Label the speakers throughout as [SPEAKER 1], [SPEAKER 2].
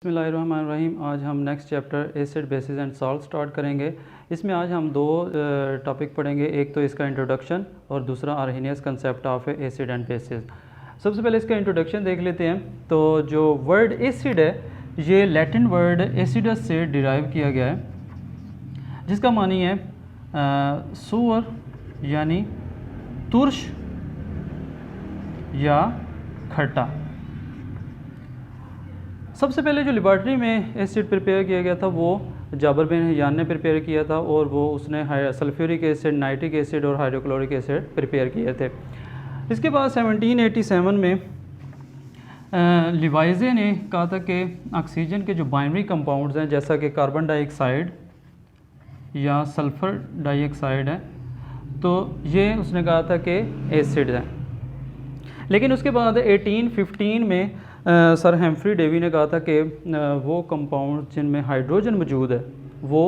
[SPEAKER 1] बिस्मिल्लाहिर्रहमानिर्रहीम। आज हम next chapter acid basis and salt start करेंगे। इसमें आज हम दो टॉपिक पढ़ेंगे, एक तो इसका इंट्रोडक्शन और दूसरा Arrhenius concept of acid and bases. सबसे पहले इसका इंट्रोडक्शन देख लेते हैं। तो जो वर्ड एसिड है ये लैटिन वर्ड एसिडस से डिराइव किया गया है, जिसका मानी है सूअर यानी तुर्श या खट्टा। सबसे पहले जो लेबॉर्ट्री में एसिड प्रिपेयर किया गया था वो जाबर बिन हयान ने प्रिपेयर किया था, और वो उसने सल्फ्यूरिक एसिड, नाइट्रिक एसिड और हाइड्रोक्लोरिक एसिड प्रिपेयर किए थे। इसके बाद 1787 में लिवाइजे ने कहा था कि ऑक्सीजन के जो बाइनरी कंपाउंड्स हैं, जैसा कि कार्बन डाइऑक्साइड या सल्फ़र डाइऑक्साइड है, तो ये उसने कहा था कि एसिड हैं। लेकिन उसके बाद 1815 में सर हेम्फ्री डेवी ने कहा था कि वो कंपाउंड जिनमें हाइड्रोजन मौजूद है वो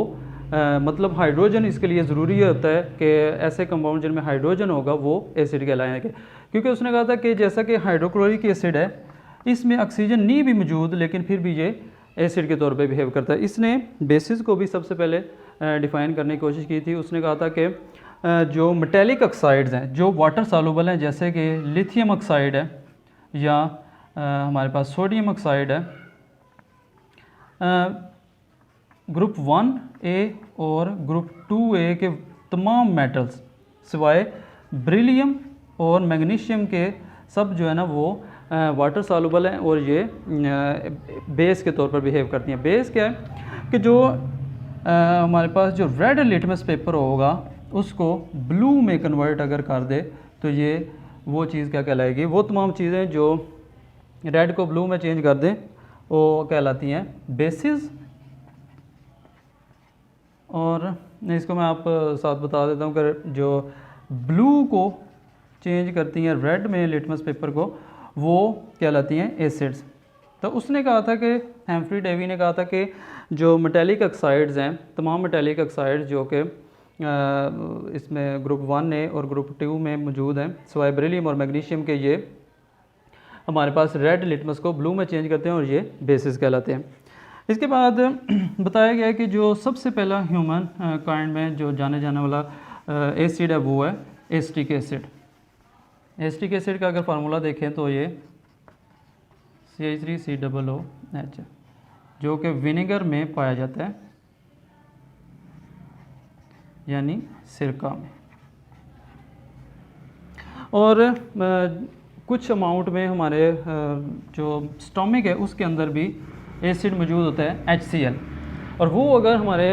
[SPEAKER 1] मतलब हाइड्रोजन इसके लिए ज़रूरी होता है कि ऐसे कंपाउंड जिनमें हाइड्रोजन होगा वो एसिड कहलाएंगे, क्योंकि उसने कहा था कि जैसा कि हाइड्रोक्लोरिक एसिड है इसमें ऑक्सीजन नहीं भी मौजूद, लेकिन फिर भी ये एसिड के तौर पे बिहेव करता है। इसने बेसिस को भी सबसे पहले डिफ़ाइन करने की कोशिश की थी। उसने कहा था कि जो मेटेलिक ऑक्साइड्स हैं जो वाटर सॉल्युबल हैं, जैसे कि लिथियम ऑक्साइड है या हमारे पास सोडियम ऑक्साइड है, ग्रुप 1A और ग्रुप 2A के तमाम मेटल्स सिवाय बेरिलियम और मैग्नीशियम के सब जो है ना वो वाटर सॉल्युबल हैं और ये बेस के तौर पर बिहेव करती हैं। बेस क्या है कि जो हमारे पास जो रेड लिटमस पेपर होगा उसको ब्लू में कन्वर्ट अगर कर दे तो ये वो चीज़ क्या कहलाएगी, वो तमाम चीज़ें जो रेड को ब्लू में चेंज कर दें वो कहलाती हैं बेसिस। और इसको मैं आप साथ बता देता हूँ कि जो ब्लू को चेंज करती हैं रेड में लिटमस पेपर को, वो कहलाती हैं एसिड्स। तो उसने कहा था कि हेम्फ्री डेवी ने कहा था कि जो मेटेलिक ऑक्साइड्स हैं, तमाम मेटेलिक ऑक्साइड्स जो कि इसमें ग्रुप 1A और ग्रुप 2 में मौजूद हैं सिवाय बेरिलियम और मैग्नीशियम के, ये हमारे पास रेड लिटमस को ब्लू में चेंज करते हैं और ये बेसिस कहलाते हैं। इसके बाद बताया गया है कि जो सबसे पहला ह्यूमन काइंड में जो जाने जाने वाला एसिड है वो है एसिटिक एसिड। एसिटिक एसिड का अगर फार्मूला देखें तो ये CH3COOH जो कि विनेगर में पाया जाता है, यानी सिरका में। और कुछ अमाउंट में हमारे जो स्टमक है उसके अंदर भी एसिड मौजूद होता है HCl, और वो अगर हमारे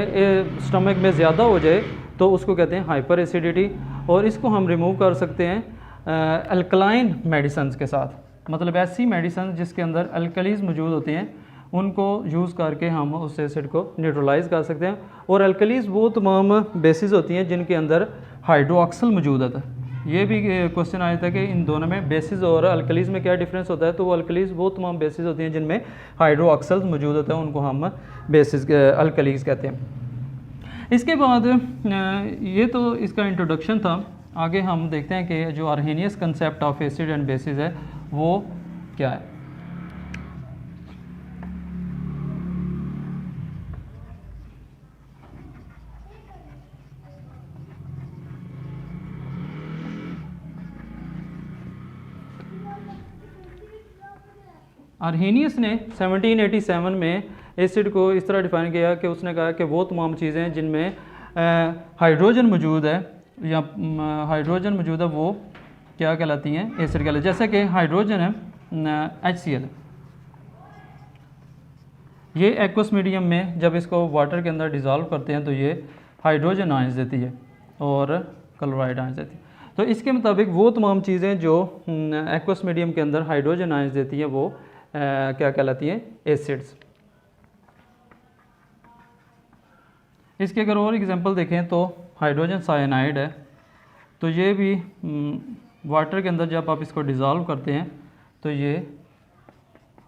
[SPEAKER 1] स्टमक में ज़्यादा हो जाए तो उसको कहते हैं हाइपर एसिडिटी। और इसको हम रिमूव कर सकते हैं अल्कलाइन मेडिसिन्स के साथ, मतलब ऐसी मेडिसिन जिसके अंदर अल्कलीज मौजूद होती हैं उनको यूज़ करके हम उस एसिड को न्यूट्रलाइज़ कर सकते हैं। और अल्कलीज वो तमाम बेसिस होती हैं जिनके अंदर हाइड्रोक्सल मौजूद होता है। ये भी क्वेश्चन आया था कि इन दोनों में बेसिस और अल्कलीज में क्या डिफरेंस होता है, तो वो अल्कलीज वो तमाम बेसिस होती हैं जिनमें हाइड्रोक्सल्स मौजूद होता है, उनको हम बेसिस अल्कलीज कहते हैं। इसके बाद ये तो इसका इंट्रोडक्शन था। आगे हम देखते हैं कि जो Arrhenius concept of acid and bases है वो क्या है। आर्हेनियस ने 1787 में एसिड को इस तरह डिफाइन किया कि उसने कहा कि वो तमाम चीज़ें जिनमें हाइड्रोजन मौजूद है या हाइड्रोजन मौजूद है वो क्या कहलाती हैं, एसिड कहलाती हैं। जैसे कि हाइड्रोजन है HCl, ये एक्वस मीडियम में जब इसको वाटर के अंदर डिज़ोल्व करते हैं तो ये हाइड्रोजन आयंस देती है और क्लोराइड आयंस देती है। तो इसके मुताबिक वो तमाम चीज़ें जो एक्वस मीडियम के अंदर हाइड्रोजन आयंस देती हैं वो क्या कहलाती हैं, एसिड्स। इसके अगर और एग्जांपल देखें तो हाइड्रोजन साइनाइड है, तो ये भी वाटर के अंदर जब आप इसको डिज़ोल्व करते हैं तो ये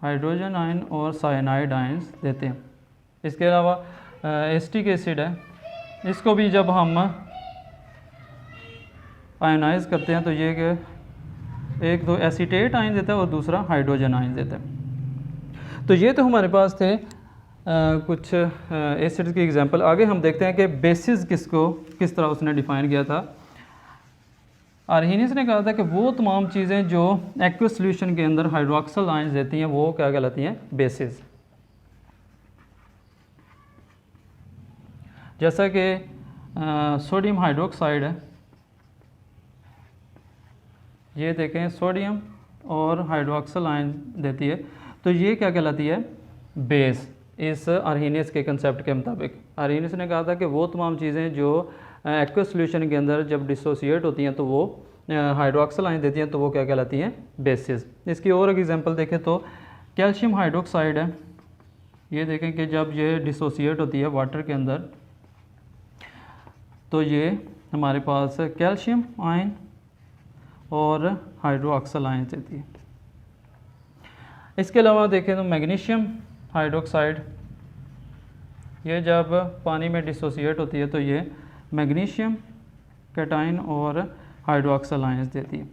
[SPEAKER 1] हाइड्रोजन आयन और साइनाइड आयंस देते हैं। इसके अलावा एसिटिक एसिड है, इसको भी जब हम आयनाइज करते हैं तो ये एक तो एसीटेट आयन देता है और दूसरा हाइड्रोजन आयन देता है। तो ये तो हमारे पास थे कुछ एसिड्स की एग्जांपल। आगे हम देखते हैं कि बेसिस किस तरह उसने डिफ़ाइन किया था। आर्हेनियस ने कहा था कि वो तमाम चीज़ें जो एक्वस सॉल्यूशन के अंदर हाइड्रोक्सल आयंस देती हैं वो क्या कहलाती हैं, बेसिस। जैसा कि सोडियम हाइड्रोक्साइड है, ये देखें सोडियम और हाइड्रोक्सल आयन देती है, तो ये क्या कहलाती है, बेस। इस आर्हेनियस के कंसेप्ट के मुताबिक आर्हेनियस ने कहा था कि वो तमाम चीज़ें जो एक्वस सॉल्यूशन के अंदर जब डिसोसिएट होती हैं तो वो हाइड्रोक्सल आयन देती हैं, तो वो क्या कहलाती हैं, बेसिस। इसकी और एक एग्जांपल देखें तो कैल्शियम हाइड्रोक्साइड है, ये देखें कि जब ये डिसोसिएट होती है वाटर के अंदर तो ये हमारे पास कैल्शियम आयन और हाइड्रोक्सल आयन देती है। इसके अलावा देखें तो मैग्नीशियम हाइड्रोक्साइड, ये जब पानी में डिसोसिएट होती है तो ये मैग्नीशियम कैटाइन और हाइड्रोक्सल आयंस देती है।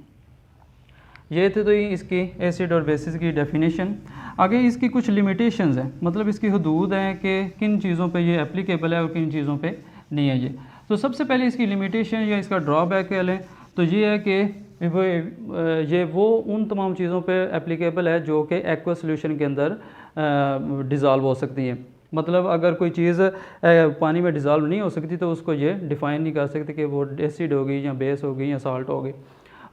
[SPEAKER 1] ये थे तो इसकी एसिड और बेसिस की डेफिनेशन। आगे इसकी कुछ लिमिटेशंस हैं, मतलब इसकी हदूद हैं कि किन चीज़ों पे ये एप्लीकेबल है और किन चीज़ों पे नहीं है। ये तो सबसे पहले इसकी लिमिटेशन या इसका ड्रॉबैक कह लें तो ये है कि ये वो उन तमाम चीज़ों पे एप्लीकेबल है जो कि एक्वस सॉल्यूशन के अंदर डिज़ॉल्व हो सकती हैं। मतलब अगर कोई चीज़ पानी में डिज़ॉल्व नहीं हो सकती तो उसको ये डिफ़ाइन नहीं कर सकते कि वो एसिड होगी या बेस होगी या साल्ट होगी।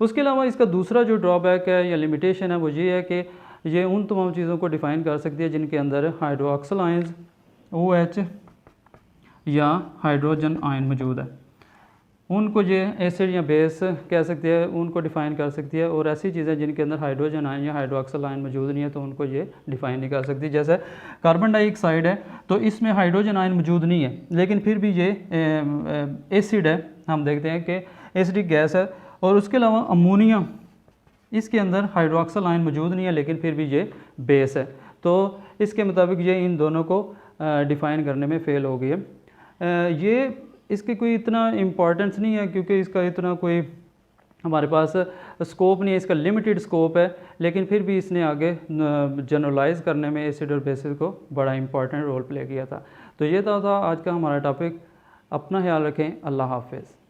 [SPEAKER 1] उसके अलावा इसका दूसरा जो ड्रॉबैक है या लिमिटेशन है वो ये है कि ये उन तमाम चीज़ों को डिफ़ाइन कर सकती है जिनके अंदर हाइड्रोक्सल आयंस OH या हाइड्रोजन आयन मौजूद है, उनको ये एसिड या बेस कह सकती है, उनको डिफ़ाइन कर सकती है। और ऐसी चीज़ें जिनके अंदर हाइड्रोजन आयन या हाइड्रोक्सल आयन मौजूद नहीं है तो उनको ये डिफ़ाइन नहीं कर सकती। जैसे कार्बन डाइऑक्साइड है तो इसमें हाइड्रोजन आयन मौजूद नहीं है लेकिन फिर भी ये एसिड है, हम देखते हैं कि एसिडिक गैस है। और उसके अलावा अमोनिया, इसके अंदर हाइड्रोक्सल आयन मौजूद नहीं है लेकिन फिर भी ये बेस है, तो इसके मुताबिक ये इन दोनों को डिफ़ाइन करने में फ़ेल हो गई है। ये इसकी कोई इतना इम्पॉर्टेंस नहीं है क्योंकि इसका इतना कोई हमारे पास स्कोप नहीं है, इसका लिमिटेड स्कोप है, लेकिन फिर भी इसने आगे जनरलाइज करने में एसिड और बेसिस को बड़ा इंपॉर्टेंट रोल प्ले किया था। तो ये था आज का हमारा टॉपिक। अपना ख्याल रखें। अल्लाह हाफ़िज़।